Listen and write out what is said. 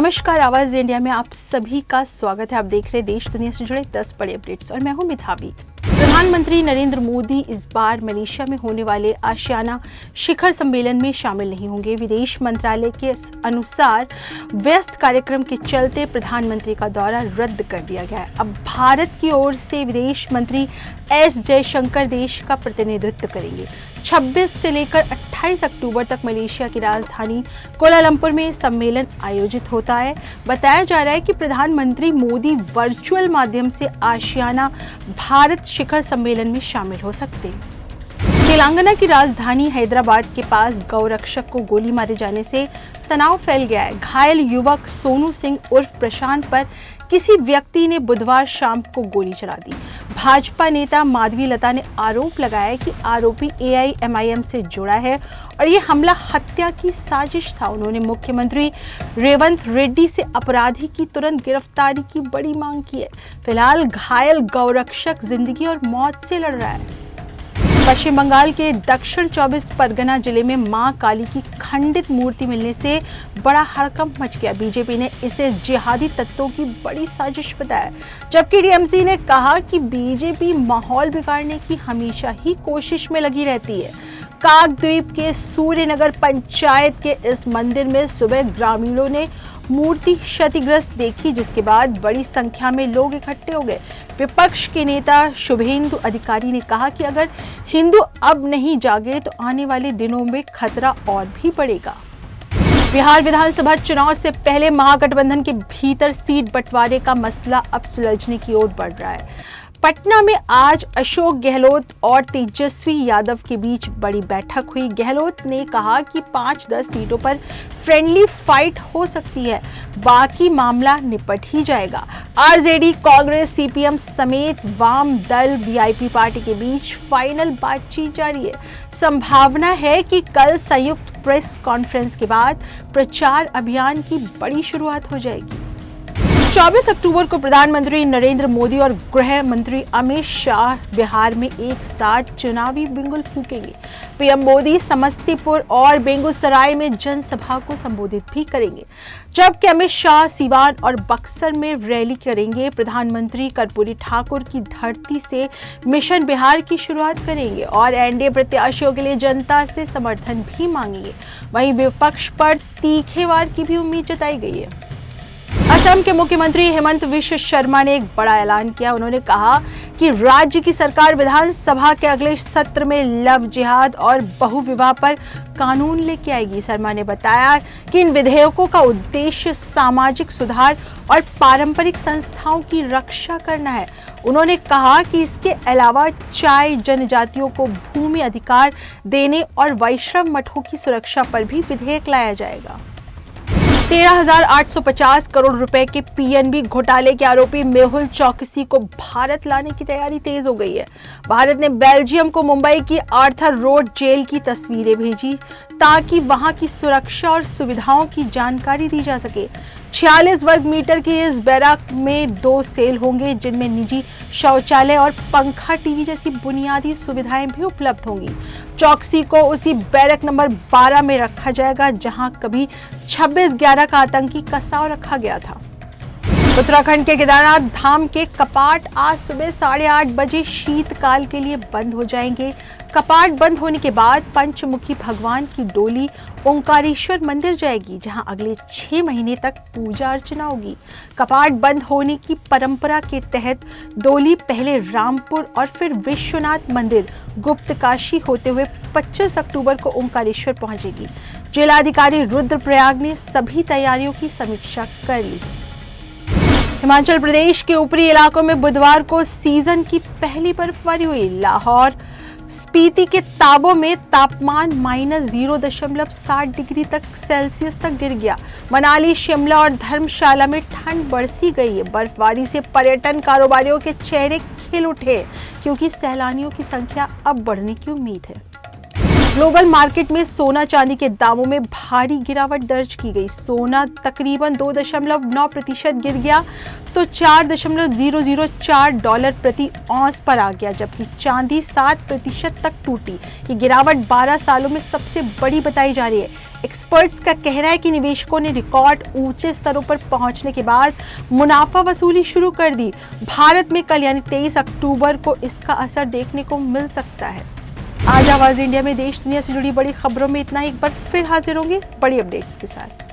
नमस्कार, आवाज इंडिया में आप सभी का स्वागत है। आप देख रहे हैं देश दुनिया से जुड़े 10 बड़े अपडेट्स और मैं हूं मिधावी। प्रधानमंत्री नरेंद्र मोदी इस बार मलेशिया में होने वाले आशियाना शिखर सम्मेलन में शामिल नहीं होंगे। विदेश मंत्रालय के अनुसार व्यस्त कार्यक्रम के चलते प्रधानमंत्री का दौरा रद्द कर दिया गया है। अब भारत की ओर से विदेश मंत्री एस जयशंकर देश का प्रतिनिधित्व करेंगे। 26 से लेकर 28 अक्टूबर तक मलेशिया की राजधानी कोलालंपुर में सम्मेलन आयोजित होता है। बताया जा रहा है कि प्रधानमंत्री मोदी वर्चुअल माध्यम से आशियाना भारत शिखर सम्मेलन में शामिल हो सकते हैं। तेलंगाना की राजधानी हैदराबाद के पास गौरक्षक को गोली मारे जाने से तनाव फैल गया है। घायल युवक सोनू सिंह उर्फ प्रशांत पर किसी व्यक्ति ने बुधवार शाम को गोली चला दी। भाजपा नेता माधवी लता ने आरोप लगाया कि आरोपी AIMIM से जुड़ा है और ये हमला हत्या की साजिश था। उन्होंने मुख्यमंत्री रेवंत रेड्डी से अपराधी की तुरंत गिरफ्तारी की बड़ी मांग की है। फिलहाल घायल गौरक्षक जिंदगी और मौत से लड़ रहा है। पश्चिम बंगाल के दक्षिण 24 परगना जिले में मां काली की खंडित मूर्ति मिलने से बड़ा हड़कंप मच गया। बीजेपी ने इसे जिहादी तत्वों की बड़ी साजिश बताया, जबकि TMC ने कहा कि बीजेपी माहौल बिगाड़ने की हमेशा ही कोशिश में लगी रहती है। काकद्वीप के सूर्यनगर पंचायत के इस मंदिर में सुबह ग्रामीणों ने मूर्ति क्षतिग्रस्त देखी, जिसके बाद बड़ी संख्या में लोग इकट्ठे हो गए। विपक्ष के नेता शुभेंदु अधिकारी ने कहा कि अगर हिंदू अब नहीं जागे तो आने वाले दिनों में खतरा और भी बढ़ेगा। बिहार विधानसभा चुनाव से पहले महागठबंधन के भीतर सीट बंटवारे का मसला अब सुलझने की ओर बढ़ रहा है। पटना में आज अशोक गहलोत और तेजस्वी यादव के बीच बड़ी बैठक हुई। गहलोत ने कहा कि 5-10 सीटों पर फ्रेंडली फाइट हो सकती है, बाकी मामला निपट ही जाएगा। RJD, कांग्रेस, CPM समेत वाम दल VIP पार्टी के बीच फाइनल बातचीत जारी है। संभावना है कि कल संयुक्त प्रेस कॉन्फ्रेंस के बाद प्रचार अभियान की बड़ी शुरुआत हो जाएगी। 24 अक्टूबर को प्रधानमंत्री नरेंद्र मोदी और गृह मंत्री अमित शाह बिहार में एक साथ चुनावी बिगुल फूकेंगे। PM मोदी समस्तीपुर और बेगूसराय में जनसभा को संबोधित भी करेंगे, जबकि अमित शाह सीवान और बक्सर में रैली करेंगे। प्रधानमंत्री कर्पूरी ठाकुर की धरती से मिशन बिहार की शुरुआत करेंगे और NDA प्रत्याशियों के लिए जनता से समर्थन भी मांगेंगे। वहीं विपक्ष पर तीखे वार की भी उम्मीद जताई गई है। असम के मुख्यमंत्री हेमंत विश्व शर्मा ने एक बड़ा ऐलान किया। उन्होंने कहा कि राज्य की सरकार विधानसभा के अगले सत्र में लव जिहाद और बहुविवाह पर कानून लेके आएगी। शर्मा ने बताया कि इन विधेयकों का उद्देश्य सामाजिक सुधार और पारंपरिक संस्थाओं की रक्षा करना है। उन्होंने कहा कि इसके अलावा चाय जनजातियों को भूमि अधिकार देने और वैष्णव मठों की सुरक्षा पर भी विधेयक लाया जाएगा। 13,850 करोड़ रुपए के PNB घोटाले के आरोपी मेहुल चौकसी को भारत लाने की तैयारी तेज हो गई है। भारत ने बेल्जियम को मुंबई की आर्थर रोड जेल की तस्वीरें भेजी ताकि वहां की सुरक्षा और सुविधाओं की जानकारी दी जा सके। 46 वर्ग मीटर की इस बैरक में 2 सेल होंगे, जिनमें निजी शौचालय और पंखा, टीवी जैसी बुनियादी सुविधाएं भी उपलब्ध होंगी। चौकसी को उसी बैरक नंबर 12 में रखा जाएगा, जहां कभी 26/11 का आतंकी कसाव रखा गया था। उत्तराखंड के केदारनाथ धाम के कपाट आज सुबह 8:30 बजे शीतकाल के लिए बंद हो जाएंगे। कपाट बंद होने के बाद पंचमुखी भगवान की डोली ओंकारेश्वर मंदिर जाएगी, जहां अगले 6 महीने तक पूजा अर्चना होगी। कपाट बंद होने की परंपरा के तहत डोली पहले रामपुर और फिर विश्वनाथ मंदिर गुप्तकाशी होते हुए 25 अक्टूबर को ओंकारेश्वर पहुंचेगी। जिलाधिकारी रुद्रप्रयाग ने सभी तैयारियों की समीक्षा कर ली। हिमाचल प्रदेश के ऊपरी इलाकों में बुधवार को सीजन की पहली बर्फबारी हुई। लाहौर स्पीति के ताबो में तापमान -0.7 डिग्री तक सेल्सियस तक गिर गया। मनाली, शिमला और धर्मशाला में ठंड बरसी गई है। बर्फबारी से पर्यटन कारोबारियों के चेहरे खिल उठे, क्योंकि सैलानियों की संख्या अब बढ़ने की उम्मीद है। ग्लोबल मार्केट में सोना चांदी के दामों में भारी गिरावट दर्ज की गई। सोना तकरीबन 2.9% गिर गया तो $4.004 प्रति औंस पर आ गया, जबकि चांदी 7% तक टूटी। ये गिरावट 12 सालों में सबसे बड़ी बताई जा रही है। एक्सपर्ट्स का कहना है कि निवेशकों ने रिकॉर्ड ऊंचे स्तरों पर पहुंचने के बाद मुनाफा वसूली शुरू कर दी। भारत में कल यानी 23 अक्टूबर को इसका असर देखने को मिल सकता है। आज आवाज इंडिया में देश दुनिया से जुड़ी बड़ी खबरों में इतना ही। एक बार फिर हाजिर होंगे बड़ी अपडेट्स के साथ।